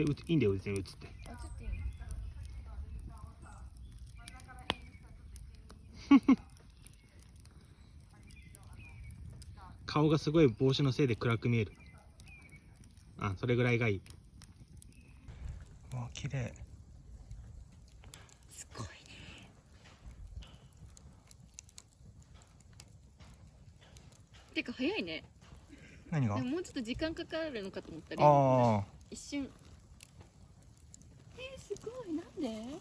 いいんだよ別に映って。あ、ちょっといい。顔がすごい帽子のせいで暗く見える。あ、それぐらいがいい。わあ、綺麗。すごいね。てか早いね。何が？でももうちょっと時間かかるのかと思ったら、ああ。一瞬。すごい、なんで？